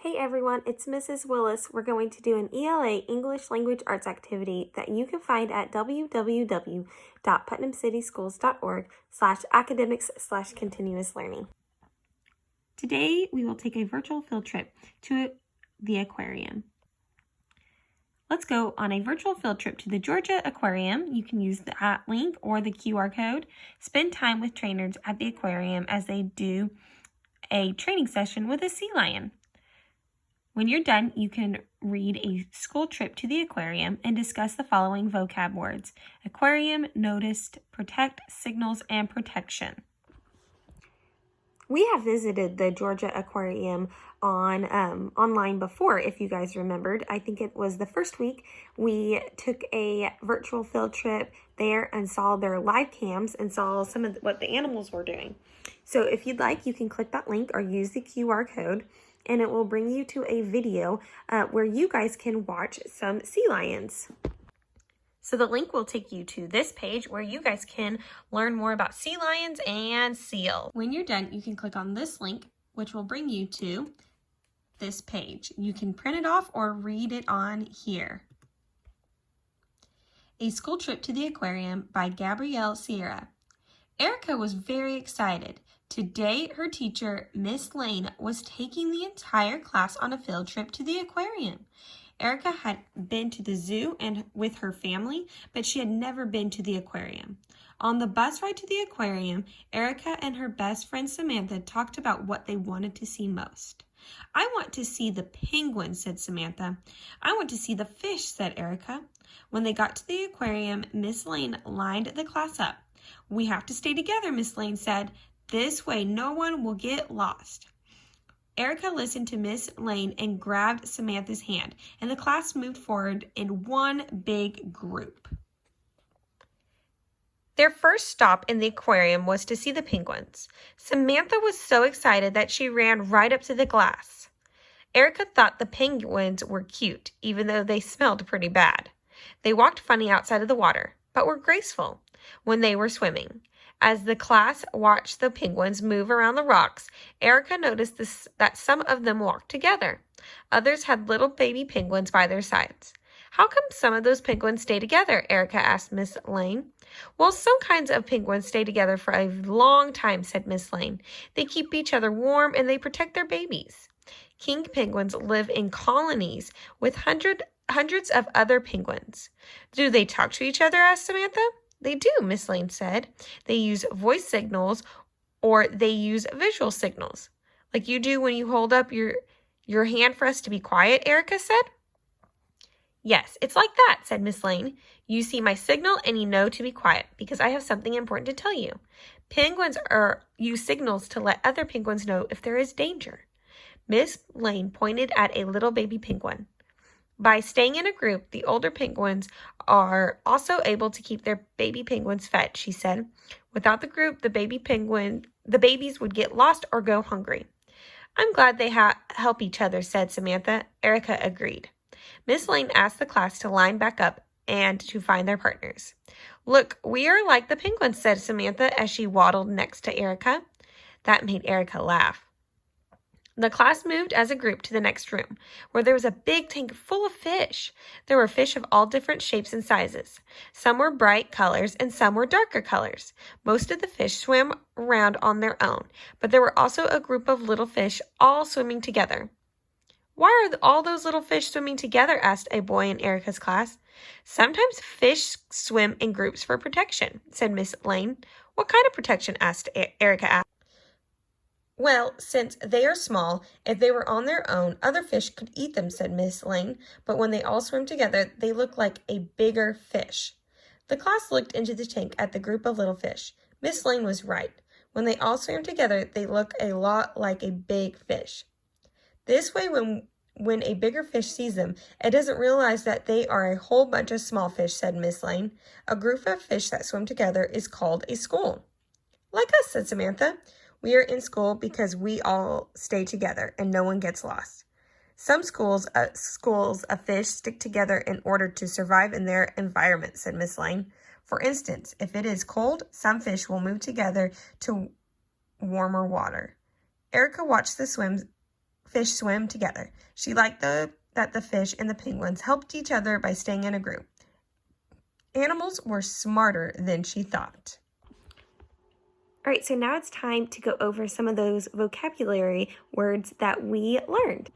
Hey everyone, it's Mrs. Willis. We're going to do an ELA English Language Arts activity that you can find at www.putnamcityschools.org/academics/continuous learning. Today we will take a virtual field trip to the aquarium. Let's go on a virtual field trip to the Georgia Aquarium. You can use that link or the QR code. Spend time with trainers at the aquarium as they do a training session with a sea lion. When you're done, you can read a school trip to the aquarium and discuss the following vocab words: aquarium, noticed, protect, signals, and protection. We have visited the Georgia Aquarium online before, if you guys remembered. I think it was the first week we took a virtual field trip there and saw their live cams and saw some of what the animals were doing. So if you'd like, you can click that link or use the QR code, and it will bring you to a video where you guys can watch some sea lions. So the link will take you to this page where you guys can learn more about sea lions and seals. When you're done, you can click on this link, which will bring you to this page. You can print it off or read it on here. A School Trip to the Aquarium by Gabrielle Sierra. Erica was very excited. Today, her teacher, Miss Lane, was taking the entire class on a field trip to the aquarium. Erica had been to the zoo and with her family, but she had never been to the aquarium. On the bus ride to the aquarium, Erica and her best friend Samantha talked about what they wanted to see most. "I want to see the penguins," said Samantha. "I want to see the fish," said Erica. When they got to the aquarium, Miss Lane lined the class up. "We have to stay together," Miss Lane said. "This way no one will get lost." Erica listened to Miss Lane and grabbed Samantha's hand, and the class moved forward in one big group. Their first stop in the aquarium was to see the penguins. Samantha was so excited that she ran right up to the glass. Erica thought the penguins were cute, even though they smelled pretty bad. They walked funny outside of the water, but were graceful when they were swimming. As the class watched the penguins move around the rocks, Erica noticed that some of them walked together. Others had little baby penguins by their sides. "How come some of those penguins stay together?" Erica asked Miss Lane. "Well, some kinds of penguins stay together for a long time," said Miss Lane. "They keep each other warm and they protect their babies. King penguins live in colonies with hundreds of other penguins." "Do they talk to each other?" asked Samantha. "They do," Miss Lane said. "They use voice signals or they use visual signals. Like you do when you hold up your hand for us to be quiet," Erica said. "Yes, it's like that," said Miss Lane. "You see my signal and you know to be quiet because I have something important to tell you. Penguins use signals to let other penguins know if there is danger." Miss Lane pointed at a little baby penguin. "By staying in a group, the older penguins are also able to keep their baby penguins fed," she said. "Without the group, the babies would get lost or go hungry." "I'm glad they help each other," said Samantha. Erica agreed. Miss Lane asked the class to line back up and to find their partners. "Look, we are like the penguins," said Samantha as she waddled next to Erica. That made Erica laugh. The class moved as a group to the next room, where there was a big tank full of fish. There were fish of all different shapes and sizes. Some were bright colors and some were darker colors. Most of the fish swam around on their own, but there were also a group of little fish all swimming together. "Why are all those little fish swimming together?" asked a boy in Erica's class. "Sometimes fish swim in groups for protection," said Miss Lane. "What kind of protection?" Erica. "Well, since they are small, if they were on their own, other fish could eat them," said Miss Lane. "But when they all swim together, they look like a bigger fish." The class looked into the tank at the group of little fish. Miss Lane was right. When they all swam together, they look a lot like a big fish. This way, when a bigger fish sees them, it doesn't realize that they are a whole bunch of small fish, said Miss Lane. "A group of fish that swim together is called a school." "Like us," said Samantha. "We are in school because we all stay together and no one gets lost." "Some schools of fish stick together in order to survive in their environment," said Miss Lane. "For instance, if it is cold, some fish will move together to warmer water." Erica watched the swim fish swim together. She liked that the fish and the penguins helped each other by staying in a group. Animals were smarter than she thought. All right, so now it's time to go over some of those vocabulary words that we learned.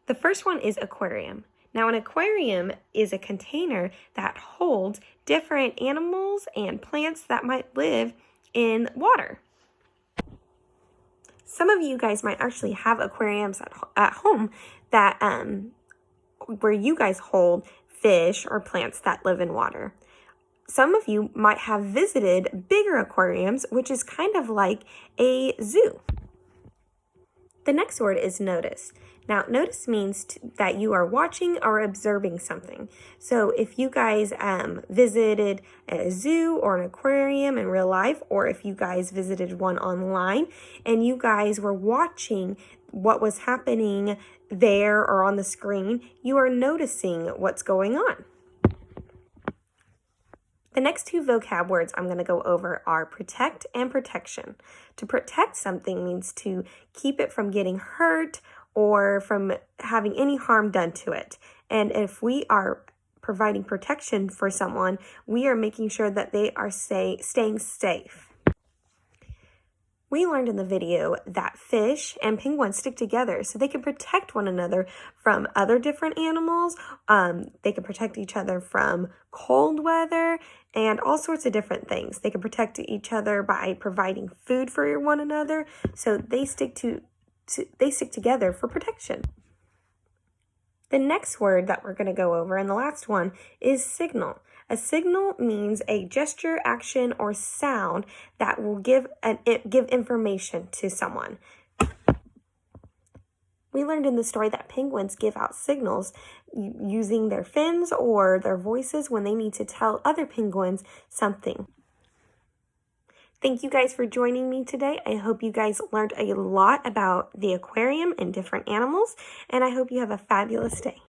The first one is aquarium. Now, an aquarium is a container that holds different animals and plants that might live in water. Some of you guys might actually have aquariums at home that where you guys hold fish or plants that live in water. Some of you might have visited bigger aquariums, which is kind of like a zoo. The next word is notice. Now, notice means that you are watching or observing something. So if you guys visited a zoo or an aquarium in real life, or if you guys visited one online and you guys were watching what was happening there or on the screen, you are noticing what's going on. The next two vocab words I'm going to go over are protect and protection. To protect something means to keep it from getting hurt or from having any harm done to it. And if we are providing protection for someone, we are making sure that they are staying safe. We learned in the video that fish and penguins stick together so they can protect one another from other different animals. They can protect each other from cold weather and all sorts of different things. They can protect each other by providing food for one another. So they stick together for protection. The next word that we're going to go over, and the last one, is signal. A signal means a gesture, action, or sound that will give information to someone. We learned in the story that penguins give out signals using their fins or their voices when they need to tell other penguins something. Thank you guys for joining me today. I hope you guys learned a lot about the aquarium and different animals, and I hope you have a fabulous day.